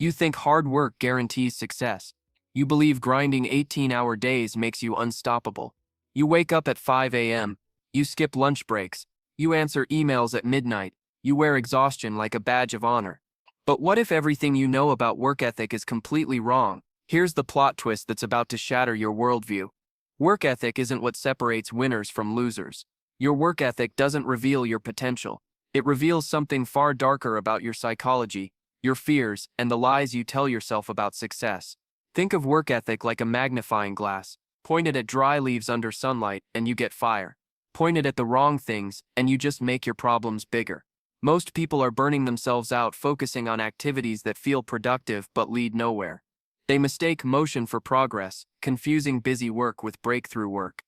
You think hard work guarantees success. You believe grinding 18-hour days makes you unstoppable. You wake up at 5 a.m., you skip lunch breaks, you answer emails at midnight, you wear exhaustion like a badge of honor. But what if everything you know about work ethic is completely wrong? Here's the plot twist that's about to shatter your worldview. Work ethic isn't what separates winners from losers. Your work ethic doesn't reveal your potential. It reveals something far darker about your psychology, your fears, and the lies you tell yourself about success. Think of work ethic like a magnifying glass. Point it at dry leaves under sunlight, and you get fire. Point it at the wrong things, and you just make your problems bigger. Most people are burning themselves out focusing on activities that feel productive but lead nowhere. They mistake motion for progress, confusing busy work with breakthrough work.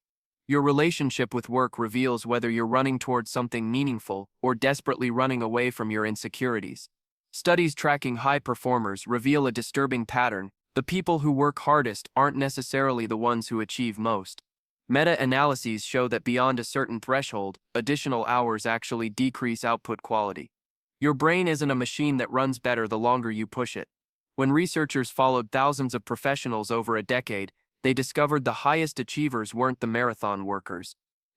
Your relationship with work reveals whether you're running towards something meaningful or desperately running away from your insecurities. Studies tracking high performers reveal a disturbing pattern. The people who work hardest aren't necessarily the ones who achieve most. Meta-analyses show that beyond a certain threshold, additional hours actually decrease output quality. Your brain isn't a machine that runs better the longer you push it. When researchers followed thousands of professionals over a decade, they discovered the highest achievers weren't the marathon workers.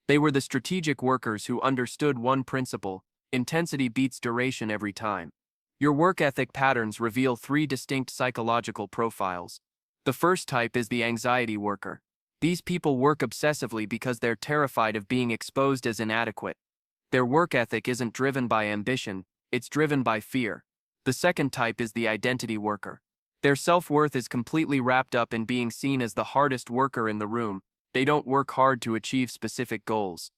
They were the strategic workers who understood one principle: intensity beats duration every time. Your work ethic patterns reveal three distinct psychological profiles. The first type is the anxiety worker. These people work obsessively because they're terrified of being exposed as inadequate. Their work ethic isn't driven by ambition, it's driven by fear. The second type is the identity worker. Their self-worth is completely wrapped up in being seen as the hardest worker in the room. They don't work hard to achieve specific goals.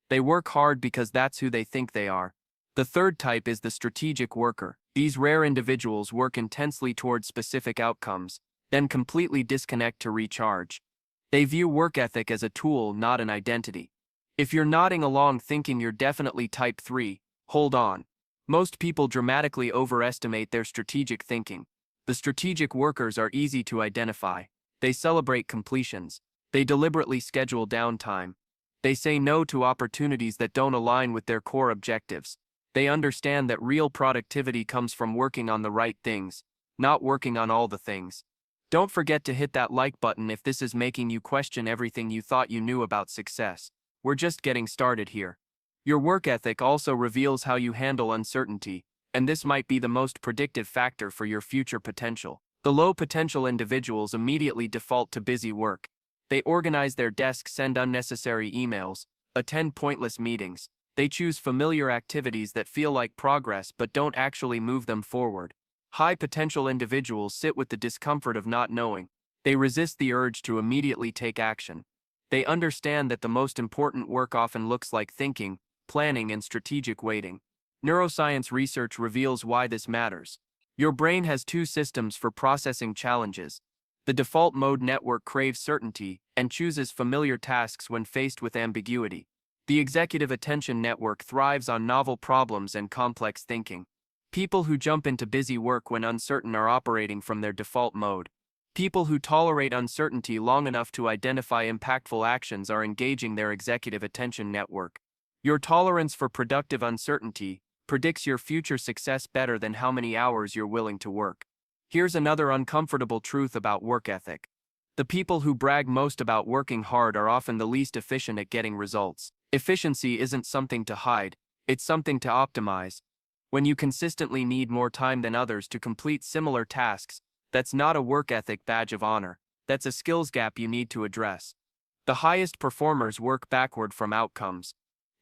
They work hard because that's who they think they are. The third type is the strategic worker. These rare individuals work intensely toward specific outcomes, then completely disconnect to recharge. They view work ethic as a tool, not an identity. If you're nodding along thinking you're definitely type 3, hold on. Most people dramatically overestimate their strategic thinking. The strategic workers are easy to identify. They celebrate completions. They deliberately schedule downtime. They say no to opportunities that don't align with their core objectives. They understand that real productivity comes from working on the right things, not working on all the things. Don't forget to hit that like button if this is making you question everything you thought you knew about success. We're just getting started here. Your work ethic also reveals how you handle uncertainty, and this might be the most predictive factor for your future potential. The low potential individuals immediately default to busy work. They organize their desks, send unnecessary emails, attend pointless meetings. They choose familiar activities that feel like progress but don't actually move them forward. High potential individuals sit with the discomfort of not knowing. They resist the urge to immediately take action. They understand that the most important work often looks like thinking, planning, and strategic waiting. Neuroscience research reveals why this matters. Your brain has two systems for processing challenges. The default mode network craves certainty and chooses familiar tasks when faced with ambiguity. The executive attention network thrives on novel problems and complex thinking. People who jump into busy work when uncertain are operating from their default mode. People who tolerate uncertainty long enough to identify impactful actions are engaging their executive attention network. Your tolerance for productive uncertainty predicts your future success better than how many hours you're willing to work. Here's another uncomfortable truth about work ethic. The people who brag most about working hard are often the least efficient at getting results. Efficiency isn't something to hide, it's something to optimize. When you consistently need more time than others to complete similar tasks, that's not a work ethic badge of honor, that's a skills gap you need to address. The highest performers work backward from outcomes.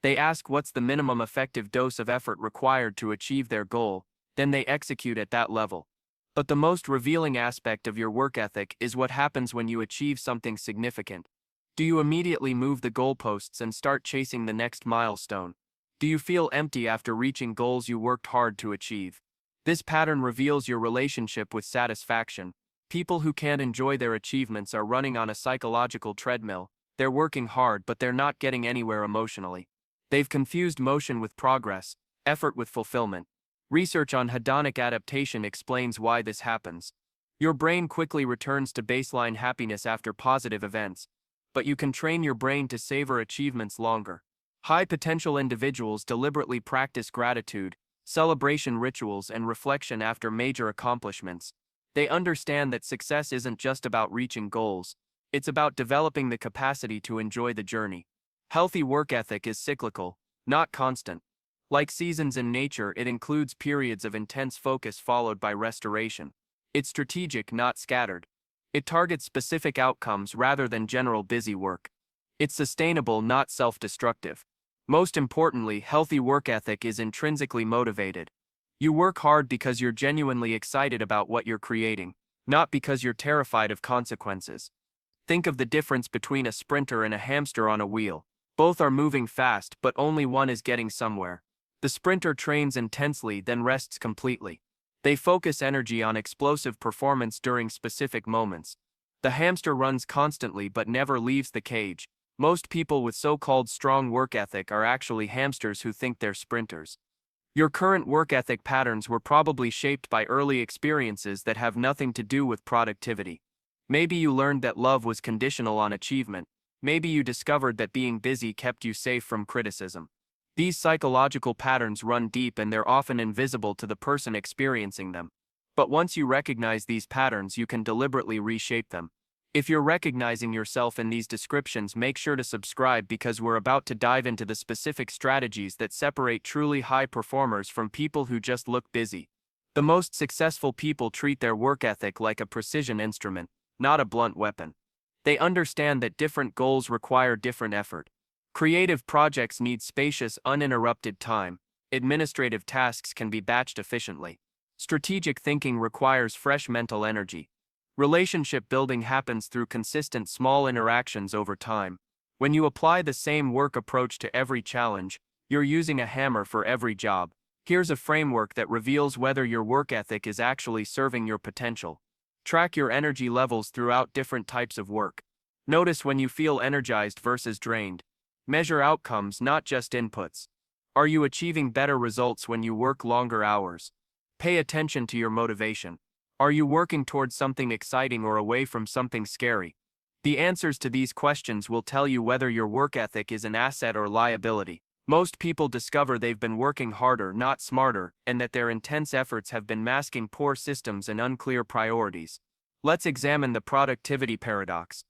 They ask what's the minimum effective dose of effort required to achieve their goal, then they execute at that level. But the most revealing aspect of your work ethic is what happens when you achieve something significant. Do you immediately move the goalposts and start chasing the next milestone? Do you feel empty after reaching goals you worked hard to achieve? This pattern reveals your relationship with satisfaction. People who can't enjoy their achievements are running on a psychological treadmill. They're working hard, but they're not getting anywhere emotionally. They've confused motion with progress, effort with fulfillment. Research on hedonic adaptation explains why this happens. Your brain quickly returns to baseline happiness after positive events, but you can train your brain to savor achievements longer. High potential individuals deliberately practice gratitude, celebration rituals, and reflection after major accomplishments. They understand that success isn't just about reaching goals, it's about developing the capacity to enjoy the journey. Healthy work ethic is cyclical, not constant. Like seasons in nature, it includes periods of intense focus followed by restoration. It's strategic, not scattered. It targets specific outcomes rather than general busy work. It's sustainable, not self-destructive. Most importantly, healthy work ethic is intrinsically motivated. You work hard because you're genuinely excited about what you're creating, not because you're terrified of consequences. Think of the difference between a sprinter and a hamster on a wheel. Both are moving fast, but only one is getting somewhere. The sprinter trains intensely, then rests completely. They focus energy on explosive performance during specific moments. The hamster runs constantly but never leaves the cage. Most people with so-called strong work ethic are actually hamsters who think they're sprinters. Your current work ethic patterns were probably shaped by early experiences that have nothing to do with productivity. Maybe you learned that love was conditional on achievement. Maybe you discovered that being busy kept you safe from criticism. These psychological patterns run deep and they're often invisible to the person experiencing them. But once you recognize these patterns, you can deliberately reshape them. If you're recognizing yourself in these descriptions, make sure to subscribe because we're about to dive into the specific strategies that separate truly high performers from people who just look busy. The most successful people treat their work ethic like a precision instrument, not a blunt weapon. They understand that different goals require different effort. Creative projects need spacious, uninterrupted time. Administrative tasks can be batched efficiently. Strategic thinking requires fresh mental energy. Relationship building happens through consistent small interactions over time. When you apply the same work approach to every challenge, you're using a hammer for every job. Here's a framework that reveals whether your work ethic is actually serving your potential. Track your energy levels throughout different types of work. Notice when you feel energized versus drained. Measure outcomes, not just inputs. Are you achieving better results when you work longer hours? Pay attention to your motivation. Are you working towards something exciting or away from something scary? The answers to these questions will tell you whether your work ethic is an asset or liability. Most people discover they've been working harder, not smarter, and that their intense efforts have been masking poor systems and unclear priorities. Let's examine the productivity paradox.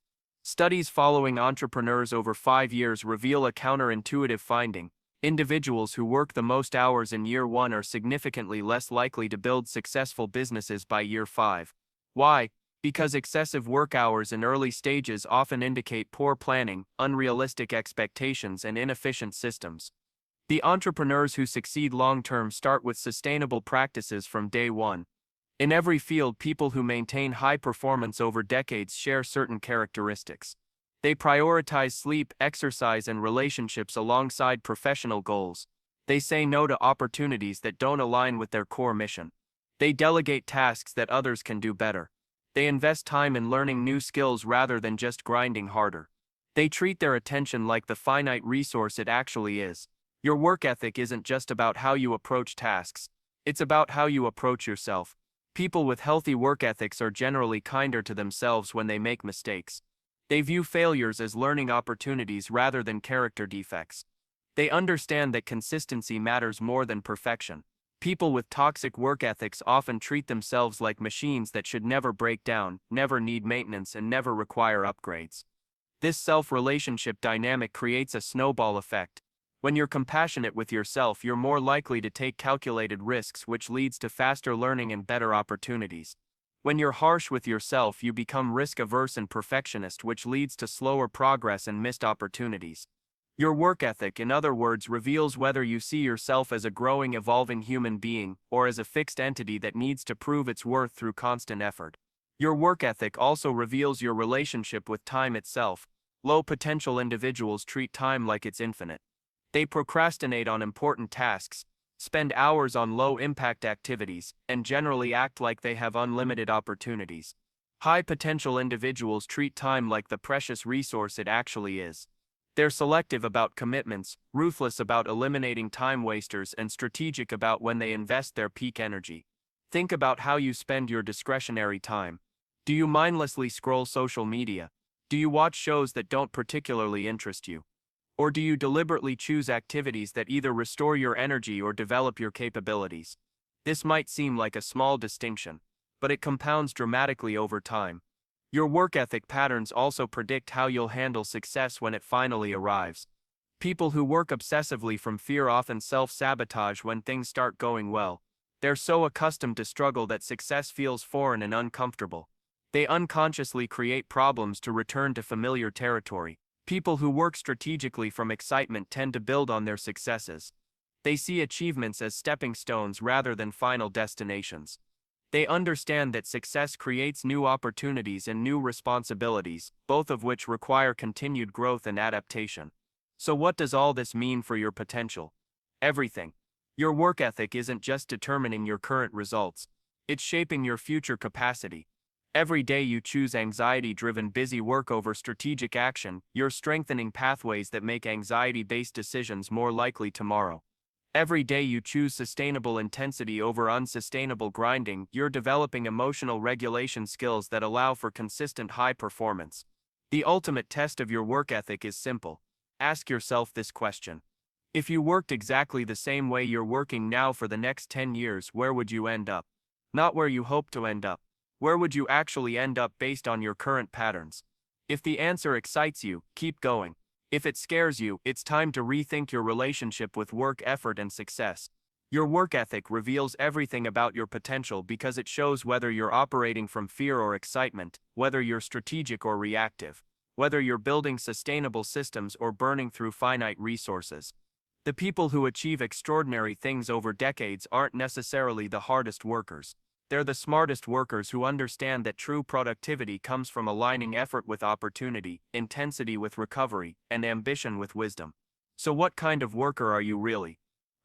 Studies following entrepreneurs over 5 years reveal a counterintuitive finding. Individuals who work the most hours in year 1 are significantly less likely to build successful businesses by year 5. Why? Because excessive work hours in early stages often indicate poor planning, unrealistic expectations, and inefficient systems. The entrepreneurs who succeed long-term start with sustainable practices from day one. In every field, people who maintain high performance over decades share certain characteristics. They prioritize sleep, exercise, and relationships alongside professional goals. They say no to opportunities that don't align with their core mission. They delegate tasks that others can do better. They invest time in learning new skills rather than just grinding harder. They treat their attention like the finite resource it actually is. Your work ethic isn't just about how you approach tasks. It's about how you approach yourself. People with healthy work ethics are generally kinder to themselves when they make mistakes. They view failures as learning opportunities rather than character defects. They understand that consistency matters more than perfection. People with toxic work ethics often treat themselves like machines that should never break down, never need maintenance, and never require upgrades. This self-relationship dynamic creates a snowball effect. When you're compassionate with yourself, you're more likely to take calculated risks, which leads to faster learning and better opportunities. When you're harsh with yourself, you become risk-averse and perfectionist, which leads to slower progress and missed opportunities. Your work ethic, in other words, reveals whether you see yourself as a growing, evolving human being, or as a fixed entity that needs to prove its worth through constant effort. Your work ethic also reveals your relationship with time itself. Low-potential individuals treat time like it's infinite. They procrastinate on important tasks, spend hours on low-impact activities, and generally act like they have unlimited opportunities. High-potential individuals treat time like the precious resource it actually is. They're selective about commitments, ruthless about eliminating time wasters, and strategic about when they invest their peak energy. Think about how you spend your discretionary time. Do you mindlessly scroll social media? Do you watch shows that don't particularly interest you? Or do you deliberately choose activities that either restore your energy or develop your capabilities? This might seem like a small distinction, but it compounds dramatically over time. Your work ethic patterns also predict how you'll handle success when it finally arrives. People who work obsessively from fear often self-sabotage when things start going well. They're so accustomed to struggle that success feels foreign and uncomfortable. They unconsciously create problems to return to familiar territory. People who work strategically from excitement tend to build on their successes. They see achievements as stepping stones rather than final destinations. They understand that success creates new opportunities and new responsibilities, both of which require continued growth and adaptation. So what does all this mean for your potential? Everything. Your work ethic isn't just determining your current results. It's shaping your future capacity. Every day you choose anxiety-driven busy work over strategic action, you're strengthening pathways that make anxiety-based decisions more likely tomorrow. Every day you choose sustainable intensity over unsustainable grinding, you're developing emotional regulation skills that allow for consistent high performance. The ultimate test of your work ethic is simple. Ask yourself this question. If you worked exactly the same way you're working now for the next 10 years, where would you end up? Not where you hope to end up. Where would you actually end up based on your current patterns? If the answer excites you, keep going. If it scares you, it's time to rethink your relationship with work effort and success. Your work ethic reveals everything about your potential because it shows whether you're operating from fear or excitement, whether you're strategic or reactive, whether you're building sustainable systems or burning through finite resources. The people who achieve extraordinary things over decades aren't necessarily the hardest workers. They're the smartest workers who understand that true productivity comes from aligning effort with opportunity, intensity with recovery, and ambition with wisdom. So what kind of worker are you really?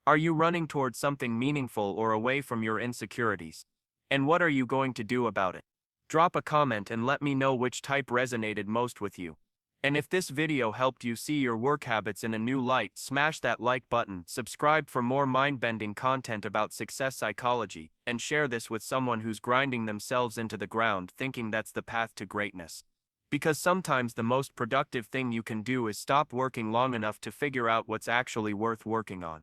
Are you running towards something meaningful or away from your insecurities? And what are you going to do about it? Drop a comment and let me know which type resonated most with you. And if this video helped you see your work habits in a new light, smash that like button, subscribe for more mind-bending content about success psychology, and share this with someone who's grinding themselves into the ground thinking that's the path to greatness. Because sometimes the most productive thing you can do is stop working long enough to figure out what's actually worth working on.